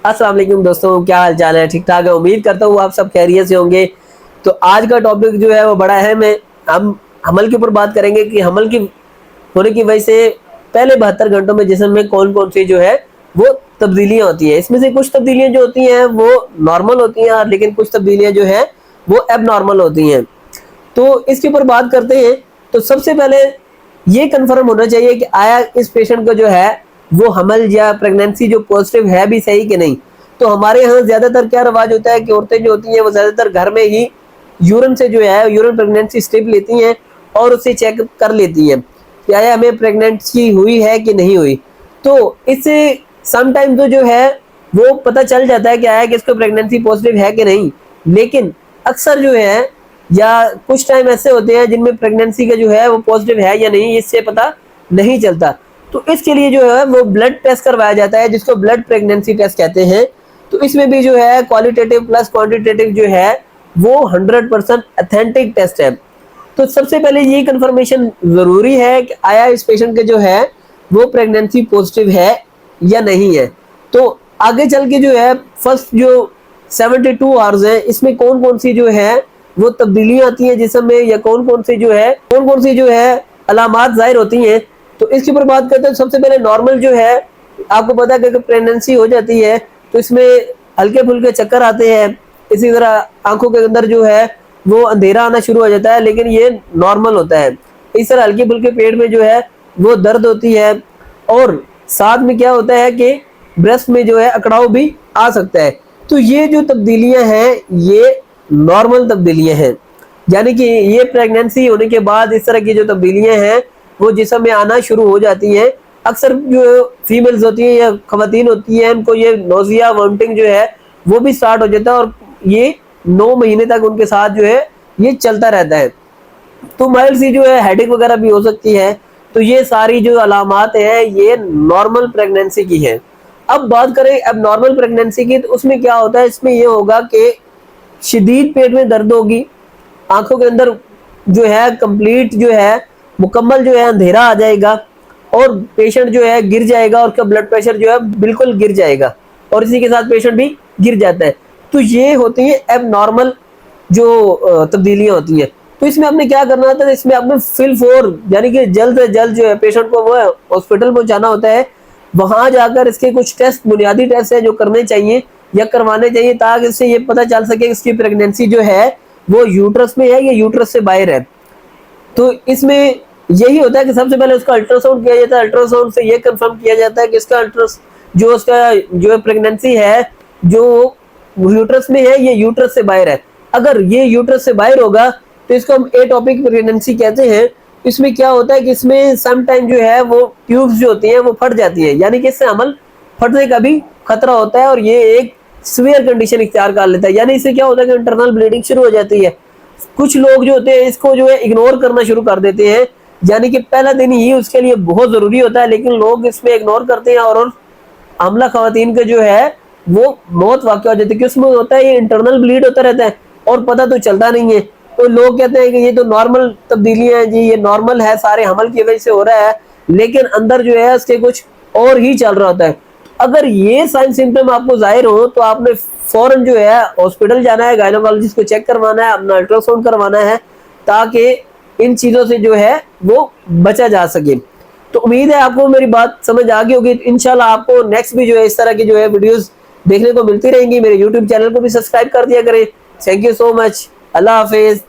अस्सलाम वालेकुम दोस्तों, क्या हाल चाल है? ठीक ठाक है। उम्मीद करता हूँ आप सब खैरियत से होंगे। तो आज का टॉपिक जो है वो बड़ा अहम है। हम हमल के ऊपर बात करेंगे कि हमल की होने की वजह से पहले 72 घंटों में जिस्म में कौन कौन सी जो है वो तब्दीलियां होती हैं। इसमें से कुछ तब्दीलियां जो होती हैं वो नॉर्मल होती हैं, लेकिन कुछ तब्दीलियां जो है वो एब नॉर्मल होती हैं। तो इसके ऊपर बात करते हैं। तो सबसे पहले ये कंफर्म होना चाहिए कि आया इस पेशेंट को जो है वो हमल या प्रेगनेंसी जो पॉजिटिव है भी सही कि नहीं। तो हमारे यहाँ ज्यादातर क्या रवाज होता है कि औरतें जो होती हैं वो ज्यादातर घर में ही यूरिन से जो है यूरिन प्रेगनेंसी स्ट्रिप लेती हैं और उसे चेक कर लेती हैं कि आया हमें प्रेगनेंसी हुई है कि नहीं हुई। तो इससे समटाइम तो जो है वो पता चल जाता है कि आया कि इसको प्रेगनेंसी पॉजिटिव है कि नहीं। लेकिन अक्सर जो है या कुछ टाइम ऐसे होते हैं जिनमें प्रेगनेंसी का जो है वो पॉजिटिव है या नहीं इससे पता नहीं चलता। तो इसके लिए जो है वो ब्लड टेस्ट करवाया जाता है जिसको ब्लड प्रेगनेंसी टेस्ट कहते हैं। तो इसमें भी जो है क्वालिटेटिव प्लस क्वांटिटेटिव जो है वो 100% अथेंटिक टेस्ट है। तो सबसे पहले ये कंफर्मेशन जरूरी है कि आया इस पेशेंट के जो है वो प्रेगनेंसी पॉजिटिव है या नहीं है। तो आगे चल के जो है फर्स्ट जो 72 आवर्स है इसमें कौन कौन सी जो है वो तब्दीलियां आती हैं जिस्म में या कौन कौन सी जो है अलामात जाहिर होती हैं। तो इसके ऊपर बात करते हैं। सबसे पहले नॉर्मल जो है आपको पता है कि प्रेगनेंसी हो जाती है तो इसमें हल्के फुल्के चक्कर आते हैं। इसी तरह आंखों के अंदर जो है वो अंधेरा आना शुरू हो जाता है, लेकिन ये नॉर्मल होता है। इस तरह हल्के फुल्के पेट में जो है वो दर्द होती है और साथ में क्या होता है कि ब्रेस्ट में जो है अकड़ाव भी आ सकता है। तो ये जो तब्दीलियां हैं ये नॉर्मल तब्दीलियां हैं, यानी कि ये प्रेगनेंसी होने के बाद इस तरह की जो तब्दीलियां हैं वो जिस्म में आना शुरू हो जाती हैं। अक्सर जो फीमेल्स होती हैं या खवातीन होती हैं उनको ये नोजिया वॉमिटिंग जो है वो भी स्टार्ट हो जाता है और ये 9 महीने तक उनके साथ जो है ये चलता रहता है। तो माइल्ड सी जो है हेडेक वगैरह भी हो सकती है। तो ये सारी जो अलामात है ये नॉर्मल प्रेगनेंसी की है। अब बात करें अब नॉर्मल प्रेगनेंसी की, तो उसमें क्या होता है, इसमें ये होगा कि शदीद पेट में दर्द होगी, आंखों के अंदर जो है कंप्लीट जो है मुकम्मल जो है अंधेरा आ जाएगा और पेशेंट जो है गिर जाएगा और उसका ब्लड प्रेशर जो है बिल्कुल गिर जाएगा और इसी के साथ पेशेंट भी गिर जाता है। तो ये होती है एब नॉर्मल जो तब्दीलियां होती हैं। तो इसमें आपने क्या करना होता है, इसमें आपने फिल फोर यानी कि जल्द से जल्द जो है पेशेंट को वो हॉस्पिटल पहुंचाना होता है। वहां जाकर इसके कुछ टेस्ट बुनियादी टेस्ट है जो करने चाहिए या करवाने चाहिए ताकि इससे ये पता चल सके इसकी प्रेगनेंसी जो है वो यूट्रस में है या यूट्रस से बाहर है। तो इसमें यही होता है कि सबसे पहले उसका अल्ट्रासाउंड किया जाता है। अल्ट्रासाउंड से ये कंफर्म किया जाता है कि इसका जो उसका जो प्रेगनेंसी है जो यूट्रस में है ये यूट्रस से बाहर है। अगर ये यूट्रस से बाहर होगा तो इसको हम एटॉपिक प्रेगनेंसी कहते हैं। इसमें क्या होता है कि इसमें सम टाइम जो है वो ट्यूब्स जो होती हैं वो फट जाती है, यानी कि इससे हमल फटने का भी खतरा होता है और ये एक सीवियर कंडीशन इख्तियार कर लेता है। यानी इससे क्या होता है कि इंटरनल ब्लीडिंग शुरू हो जाती है। कुछ लोग जो होते हैं इसको जो है इग्नोर करना शुरू कर देते हैं, यानी कि पहला दिन ही उसके लिए बहुत जरूरी होता है, लेकिन लोग इसमें इग्नोर करते हैं और हमला खवातीन के जो है वो मौत वाक़या हो जाती है। उसमें होता है ये इंटरनल ब्लीड होता रहता है और पता तो चलता नहीं है। तो लोग कहते हैं कि ये तो नॉर्मल तब्दीलियां हैं जी, ये नॉर्मल है, सारे हमल की वजह से हो रहा है, लेकिन अंदर जो है उसके कुछ और ही चल रहा होता है। अगर ये साइन सिम्टम आपको जाहिर हो तो आपने फौरन जो है हॉस्पिटल जाना है, गायनोकोलॉजिस्ट को चेक करवाना है, अपना अल्ट्रासाउंड करवाना है ताकि इन चीजों से जो है वो बचा जा सके। तो उम्मीद है आपको मेरी बात समझ आ गई होगी। इंशाल्लाह आपको नेक्स्ट भी जो है इस तरह की जो है वीडियोस देखने को मिलती रहेंगी। मेरे यूट्यूब चैनल को भी सब्सक्राइब कर दिया करें। Thank you so much. Allah Hafiz.